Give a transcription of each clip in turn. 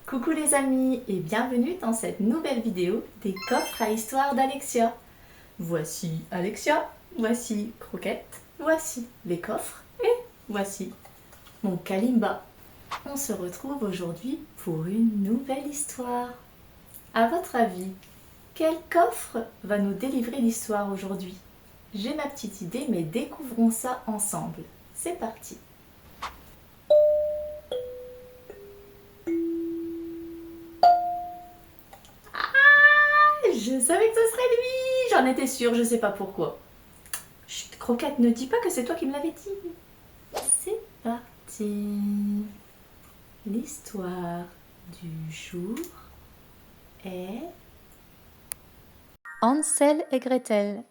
Coucou les amis et bienvenue dans cette nouvelle vidéo des coffres à histoire d'Alexia. Voici Alexia, voici Croquette, voici les coffres et voici mon Kalimba. On se retrouve aujourd'hui pour une nouvelle histoire. À votre avis, quel coffre va nous délivrer l'histoire aujourd'hui? J'ai ma petite idée mais découvrons ça ensemble. C'est parti! Je savais que ce serait lui. J'en étais sûre, je sais pas pourquoi. Chut, Croquette, ne dis pas que c'est toi qui me l'avais dit. C'est parti. L'histoire du jour est Hansel et Gretel.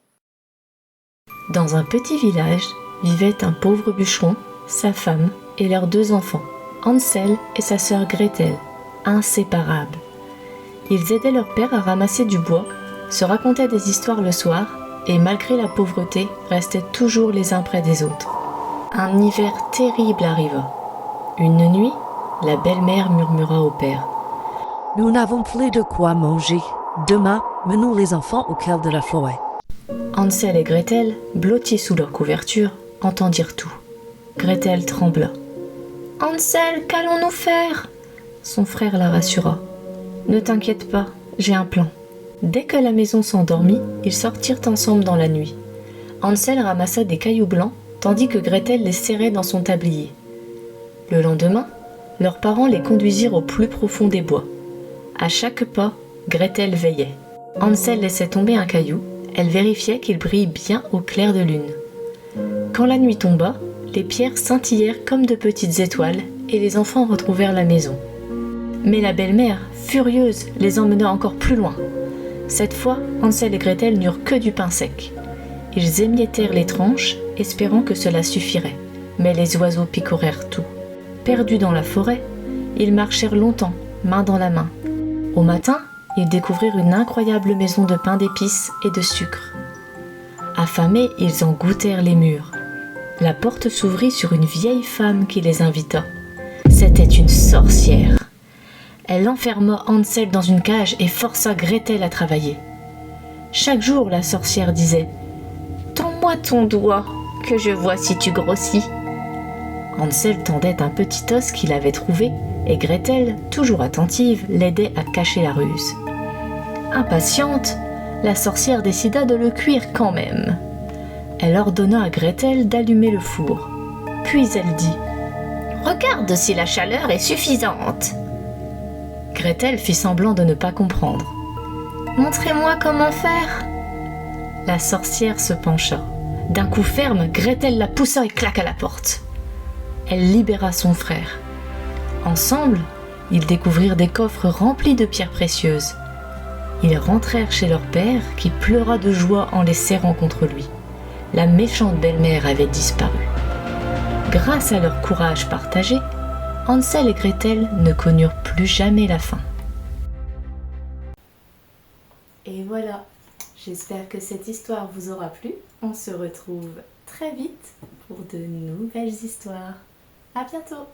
Dans un petit village vivait un pauvre bûcheron, sa femme et leurs 2 enfants, Hansel et sa sœur Gretel, inséparables. Ils aidaient leur père à ramasser du bois, se racontaient des histoires le soir et malgré la pauvreté, restaient toujours les uns près des autres. Un hiver terrible arriva. Une nuit, la belle-mère murmura au père. « Nous n'avons plus de quoi manger. Demain, menons les enfants au cœur de la forêt. » Hansel et Gretel, blottis sous leur couverture, entendirent tout. Gretel trembla. « Hansel, qu'allons-nous faire ?» Son frère la rassura. « Ne t'inquiète pas, j'ai un plan. » Dès que la maison s'endormit, ils sortirent ensemble dans la nuit. Hansel ramassa des cailloux blancs, tandis que Gretel les serrait dans son tablier. Le lendemain, leurs parents les conduisirent au plus profond des bois. À chaque pas, Gretel veillait. Hansel laissait tomber un caillou, elle vérifiait qu'il brille bien au clair de lune. Quand la nuit tomba, les pierres scintillèrent comme de petites étoiles et les enfants retrouvèrent la maison. Mais la belle-mère, furieuse, les emmena encore plus loin. Cette fois, Hansel et Gretel n'eurent que du pain sec. Ils émiettèrent les tranches, espérant que cela suffirait. Mais les oiseaux picorèrent tout. Perdus dans la forêt, ils marchèrent longtemps, main dans la main. Au matin, ils découvrirent une incroyable maison de pain d'épices et de sucre. Affamés, ils en goûtèrent les mûres. La porte s'ouvrit sur une vieille femme qui les invita. C'était une sorcière. Elle enferma Hansel dans une cage et força Gretel à travailler. Chaque jour, la sorcière disait « Tends-moi ton doigt, que je vois si tu grossis. » Hansel tendait un petit os qu'il avait trouvé et Gretel, toujours attentive, l'aidait à cacher la ruse. Impatiente, la sorcière décida de le cuire quand même. Elle ordonna à Gretel d'allumer le four. Puis elle dit « Regarde si la chaleur est suffisante. » Gretel fit semblant de ne pas comprendre. « Montrez-moi comment faire !» La sorcière se pencha. D'un coup ferme, Gretel la poussa et claqua la porte. Elle libéra son frère. Ensemble, ils découvrirent des coffres remplis de pierres précieuses. Ils rentrèrent chez leur père qui pleura de joie en les serrant contre lui. La méchante belle-mère avait disparu. Grâce à leur courage partagé, Hansel et Gretel ne connurent plus jamais la faim. Et voilà, j'espère que cette histoire vous aura plu. On se retrouve très vite pour de nouvelles histoires. À bientôt!